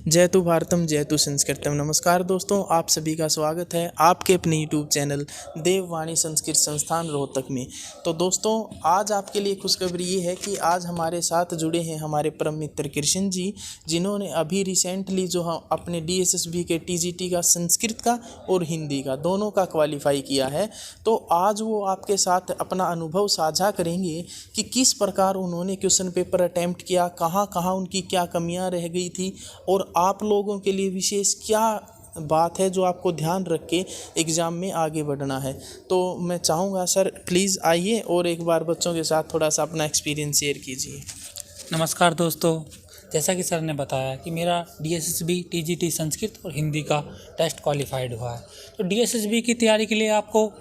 जयतु भारतम जयतु संस्कृतम। नमस्कार दोस्तों, आप सभी का स्वागत है आपके अपने यूट्यूब चैनल देववाणी संस्कृत संस्थान रोहतक में। तो दोस्तों, आज आपके लिए खुशखबरी ये है कि आज हमारे साथ जुड़े हैं हमारे परम मित्र कृष्ण जी, जिन्होंने अभी रिसेंटली जो हम अपने DSSB के TGT का संस्कृत का और हिंदी का दोनों का क्वालिफाई किया है। तो आज वो आपके साथ अपना अनुभव साझा करेंगे कि किस प्रकार उन्होंने क्वेश्चन पेपर अटैम्प्ट किया, कहाँ कहाँ उनकी क्या कमियाँ रह गई थी और आप लोगों के लिए विशेष क्या बात है जो आपको ध्यान रख के एग्ज़ाम में आगे बढ़ना है। तो मैं चाहूँगा सर प्लीज़ आइए और एक बार बच्चों के साथ थोड़ा सा अपना एक्सपीरियंस शेयर कीजिए। नमस्कार दोस्तों, जैसा कि सर ने बताया कि मेरा DSSB TGT संस्कृत और हिंदी का टेस्ट क्वालिफाइड हुआ है। तो DSSB की तैयारी के लिए आपको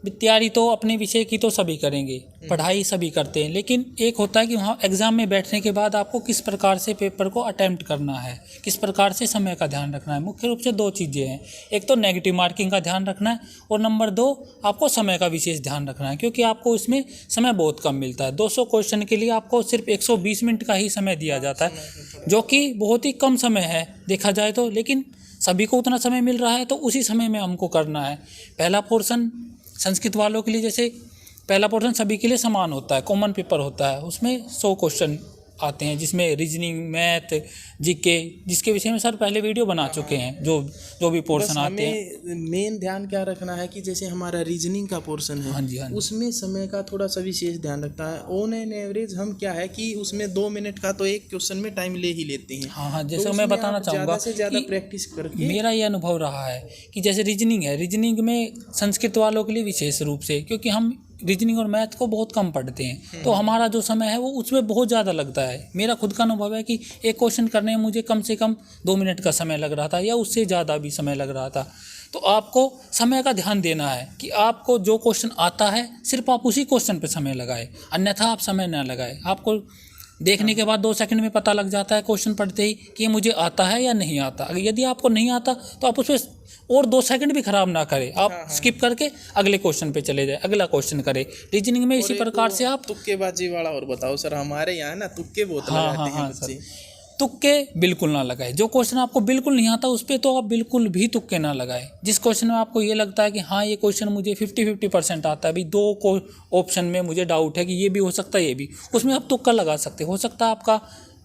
तैयारी तो अपने विषय की तो सभी करेंगे, पढ़ाई सभी करते हैं, लेकिन एक होता है कि वहाँ एग्ज़ाम में बैठने के बाद आपको किस प्रकार से पेपर को अटैम्प्ट करना है, किस प्रकार से समय का ध्यान रखना है। मुख्य रूप से दो चीज़ें हैं, एक तो नेगेटिव मार्किंग का ध्यान रखना है और नंबर 2 आपको समय का विशेष ध्यान रखना है, क्योंकि आपको इसमें समय बहुत कम मिलता है। 200 क्वेश्चन के लिए आपको सिर्फ 120 मिनट का ही समय दिया जाता है, जो कि बहुत ही कम समय है देखा जाए तो, लेकिन सभी को उतना समय मिल रहा है तो उसी समय में हमको करना है। पहला पोर्शन संस्कृत वालों के लिए, जैसे पहला पोर्शन सभी के लिए समान होता है, कॉमन पेपर होता है, उसमें 100 क्वेश्चन आते हैं, जिसमें रीजनिंग, मैथ, जीके, जिसके विषय में सर पहले वीडियो बना चुके हैं। जो भी पोर्शन आते हैं, मेन ध्यान क्या रखना है कि जैसे हमारा रीजनिंग का पोर्शन है, हाँ जी, उसमें समय का थोड़ा सा विशेष ध्यान रखता है। ऑन एन एवरेज हम क्या है कि उसमें 2 मिनट का तो एक क्वेश्चन में टाइम ले ही लेते हैं। हाँ, जैसे तो मैं बताना चाहूँगा ज़्यादा से ज़्यादा कि प्रैक्टिस करके मेरा ये अनुभव रहा है कि जैसे रीजनिंग है, रीजनिंग में संस्कृत वालों के लिए विशेष रूप से, क्योंकि हम रीजनिंग और मैथ को बहुत कम पढ़ते हैं, तो हमारा जो समय है वो उसमें बहुत ज़्यादा लगता है। मेरा खुद का अनुभव है कि एक क्वेश्चन करने में मुझे कम से कम 2 मिनट का समय लग रहा था, या उससे ज़्यादा भी समय लग रहा था। तो आपको समय का ध्यान देना है कि आपको जो क्वेश्चन आता है सिर्फ आप उसी क्वेश्चन पर समय लगाएं, अन्यथा आप समय न लगाएं। आपको देखने के बाद 2 सेकंड में पता लग जाता है क्वेश्चन पढ़ते ही कि ये मुझे आता है या नहीं आता। अगर यदि आपको नहीं आता तो आप उसमें और 2 सेकंड भी खराब ना करें, आप स्किप करके अगले क्वेश्चन पे चले जाए, अगला क्वेश्चन करें। रीजनिंग में इसी प्रकार से आप तुक्केबाजी वाला और बताओ सर। हमारे यहाँ ना तुक्के बहुत लगाते हैं बच्चे। तुक्के बिल्कुल ना लगाए। जो क्वेश्चन आपको बिल्कुल नहीं आता उस पर तो आप बिल्कुल भी तुक्के ना लगाए। जिस क्वेश्चन में आपको ये लगता है कि हाँ ये क्वेश्चन मुझे 50-50% आता है, अभी 2 को ऑप्शन में मुझे डाउट है कि ये भी हो सकता है ये भी, उसमें आप तुक्का लगा सकते हो सकता है आपका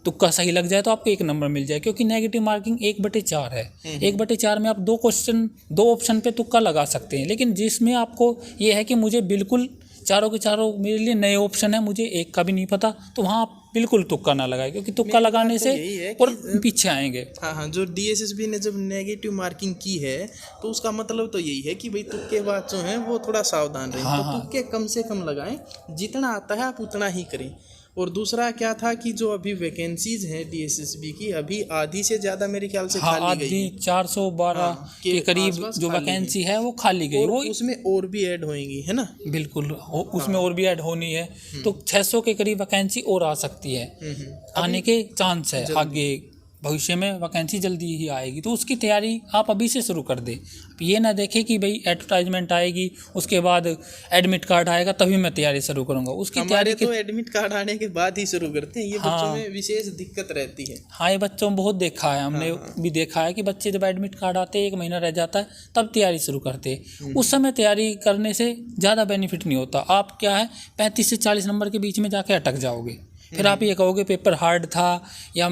तुक्का सही लग जाए तो आपको 1 नंबर मिल जाए, क्योंकि नेगेटिव मार्किंग 1/4 है। 1/4 में आप 2 ऑप्शन पे तुक्का लगा सकते हैं, लेकिन जिसमें आपको ये है कि मुझे बिल्कुल चारों के चारों मेरे लिए नए ऑप्शन है, मुझे एक का भी नहीं पता, तो वहाँ आप बिल्कुल तुक्का ना लगाए, क्योंकि तुक्का लगाने से और पीछे आएंगे। हाँ, जो DSSB ने जब नेगेटिव मार्किंग की है तो उसका मतलब तो यही है कि भाई तुक्केबाज जो हैं वो थोड़ा सावधान रहें। तो तुक्के कम से कम लगाएं, जितना आता है आप उतना ही करें। और दूसरा क्या था कि जो अभी वैकेंसीज हैं DSSB की, अभी आधी से ज़्यादा मेरे ख्याल से खाली गई है। 412 के करीब जो वैकेंसी है वो खाली गई, वो उसमें और भी ऐड होएंगी, है ना। बिल्कुल, उसमें और भी ऐड होनी है, तो 600 के करीब वैकेंसी और आ सकती है, आने के चांस है। आगे भविष्य में वैकेंसी जल्दी ही आएगी, तो उसकी तैयारी आप अभी से शुरू कर दें। ये ना देखें कि भाई एडवर्टाइजमेंट आएगी उसके बाद एडमिट कार्ड आएगा तभी मैं तैयारी शुरू करूंगा। उसकी तैयारी तो एडमिट कार्ड आने के बाद ही शुरू करते हैं। ये बच्चों में विशेष दिक्कत रहती है। हाँ, ये बच्चों में बहुत देखा है, हमने भी देखा है कि बच्चे जब एडमिट कार्ड आते हैं 1 महीना रह जाता है तब तैयारी शुरू करते हैं। उस समय तैयारी करने से ज़्यादा बेनिफिट नहीं होता। आप क्या है 35 से 40 नंबर के बीच में जाके अटक जाओगे, फिर आप ये कहोगे पेपर हार्ड था या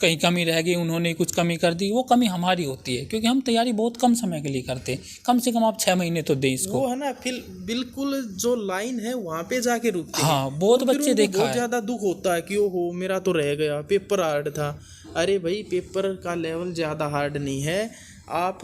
कहीं कमी रह गई, उन्होंने कुछ कमी कर दी। वो कमी हमारी होती है, क्योंकि हम तैयारी बहुत कम समय के लिए करते हैं। कम से कम आप 6 महीने तो दें इसको। वो है ना, फिर बिल्कुल जो लाइन है वहाँ पे जाके रुकते हैं। हाँ, बहुत बच्चे देखा है। बहुत ज़्यादा दुख होता है कि ओहो मेरा तो रह गया, पेपर हार्ड था। अरे भाई, पेपर का लेवल ज़्यादा हार्ड नहीं है। आप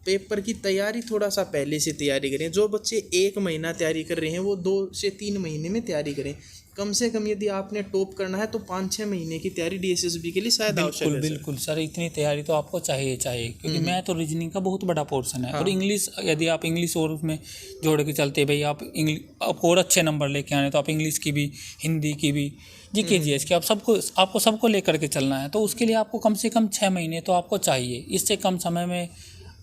पेपर की तैयारी थोड़ा सा पहले से तैयारी करें। जो बच्चे 1 महीना तैयारी कर रहे हैं वो 2 से 3 महीने में तैयारी करें। कम से कम यदि आपने टॉप करना है तो 5-6 महीने की तैयारी DSSB के लिए शायद आवश्यक है। बिल्कुल सर, इतनी तैयारी तो आपको चाहिए, क्योंकि मैथ और रीजनिंग का बहुत बड़ा पोर्शन है। और इंग्लिश, यदि आप इंग्लिश और उसमें जोड़ के चलते भाई आपको और अच्छे नंबर लेके आने, तो आप इंग्लिश की भी, हिंदी की भी, GK GS की, आपको सबको लेकर के चलना है। तो उसके लिए आपको कम से कम 6 महीने तो आपको चाहिए। इससे कम समय में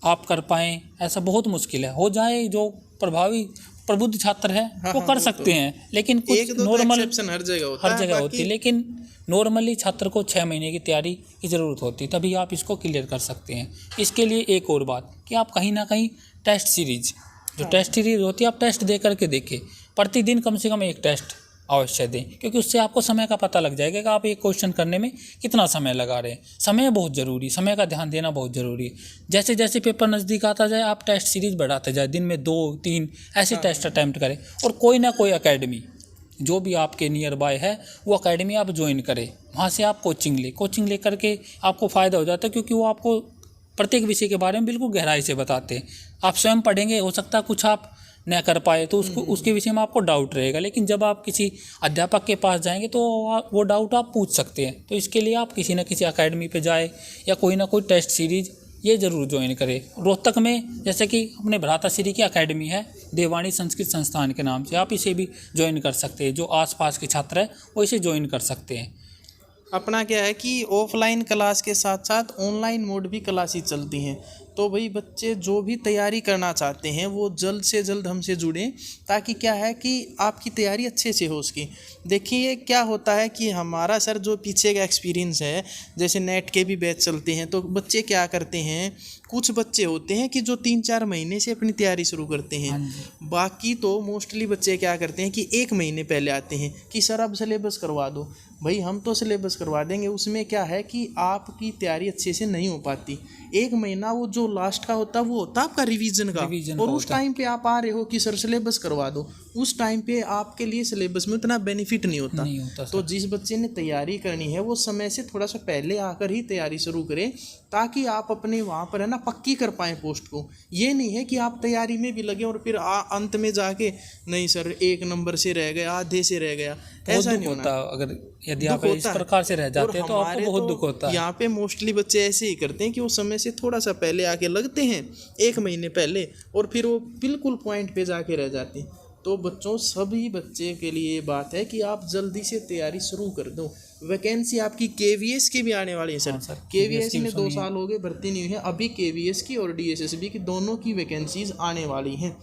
आप कर पाएँ ऐसा बहुत मुश्किल है। हो जाए जो प्रभावी प्रबुद्ध छात्र है हाँ, वो हाँ, कर वो सकते तो हैं, लेकिन कुछ एक दो तो नॉर्मल एक्सेप्शन हर जगह होता है, होती बाकी है, लेकिन नॉर्मली छात्र को 6 महीने की तैयारी की ज़रूरत होती है, तभी आप इसको क्लियर कर सकते हैं। इसके लिए एक और बात कि आप कहीं ना कहीं टेस्ट सीरीज, जो टेस्ट सीरीज होती है, आप टेस्ट दे करके देखें। प्रतिदिन कम से कम एक टेस्ट अवश्य दें, क्योंकि उससे आपको समय का पता लग जाएगा कि आप एक क्वेश्चन करने में कितना समय लगा रहे हैं। समय बहुत ज़रूरी, समय का ध्यान देना बहुत ज़रूरी है। जैसे जैसे पेपर नज़दीक आता जाए आप टेस्ट सीरीज बढ़ाते जाए, दिन में 2-3 ऐसे टेस्ट अटैम्प्ट करें, और कोई ना कोई एकेडमी जो भी आपके नियर बाय है वो एकेडमी आप ज्वाइन करें, वहाँ से आप कोचिंग ले करके आपको फ़ायदा हो जाता है, क्योंकि वो आपको प्रत्येक विषय के बारे में बिल्कुल गहराई से बताते हैं। आप स्वयं पढ़ेंगे, हो सकता है कुछ आप न कर पाए तो उसके विषय में आपको डाउट रहेगा, लेकिन जब आप किसी अध्यापक के पास जाएंगे तो वो डाउट आप पूछ सकते हैं। तो इसके लिए आप किसी न किसी एकेडमी पे जाए या कोई ना कोई टेस्ट सीरीज ये ज़रूर ज्वाइन करें। रोहतक में जैसे कि अपने भ्राताश्री की एकेडमी है देववाणी संस्कृत संस्थान के नाम से, आप इसे भी ज्वाइन कर सकते हैं। जो आसपास के छात्र हैं वो इसे ज्वाइन कर सकते हैं। अपना क्या है कि ऑफलाइन क्लास के साथ साथ ऑनलाइन मोड भी क्लासेस चलती हैं, तो भाई बच्चे जो भी तैयारी करना चाहते हैं वो जल्द से जल्द हमसे जुड़ें, ताकि क्या है कि आपकी तैयारी अच्छे से हो उसकी। देखिए क्या होता है कि हमारा सर जो पीछे का एक्सपीरियंस है, जैसे नेट के भी बैच चलते हैं, तो बच्चे क्या करते हैं, कुछ बच्चे होते हैं कि जो 3-4 महीने से अपनी तैयारी शुरू करते हैं, बाकी तो मोस्टली बच्चे क्या करते हैं कि 1 महीने पहले आते हैं कि सर अब सिलेबस करवा दो। भाई हम तो सिलेबस करवा देंगे, उसमें क्या है कि आपकी तैयारी अच्छे से नहीं हो पाती। 1 महीना वो जो लास्ट का होता है वो होता है आपका रिवीजन का, और उस टाइम पे आप आ रहे हो कि सर सिलेबस करवा दो, उस टाइम पे आपके लिए सिलेबस में उतना बेनिफिट नहीं होता। तो जिस बच्चे ने तैयारी करनी है वो समय से थोड़ा सा पहले आकर ही तैयारी शुरू करें, ताकि आप अपने वहाँ पर है ना पक्की कर पाएँ पोस्ट को। ये नहीं है कि आप तैयारी में भी लगे और फिर अंत में जाके नहीं सर 1 नंबर से रह गया, आधे से रह गया, ऐसा नहीं होना। अगर यदि आप इस प्रकार से रह जाते हैं तो आपको बहुत दुख होता है। यहाँ पे मोस्टली बच्चे ऐसे ही करते हैं कि वो समय से थोड़ा सा पहले आके लगते हैं 1 महीने पहले, और फिर वो बिल्कुल पॉइंट पे जाके रह जाते हैं। तो बच्चों, सभी बच्चे के लिए ये बात है कि आप जल्दी से तैयारी शुरू कर दो। वैकेंसी आपकी केवीएस की भी आने वाली है सर। केवीएस में 2 साल हो गए भर्ती नहीं हुई है, अभी केवीएस की और डीएसएसबी की दोनों की वैकेंसीज आने वाली हैं,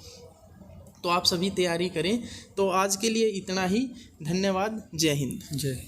तो आप सभी तैयारी करें। तो आज के लिए इतना ही, धन्यवाद, जय हिंद। जय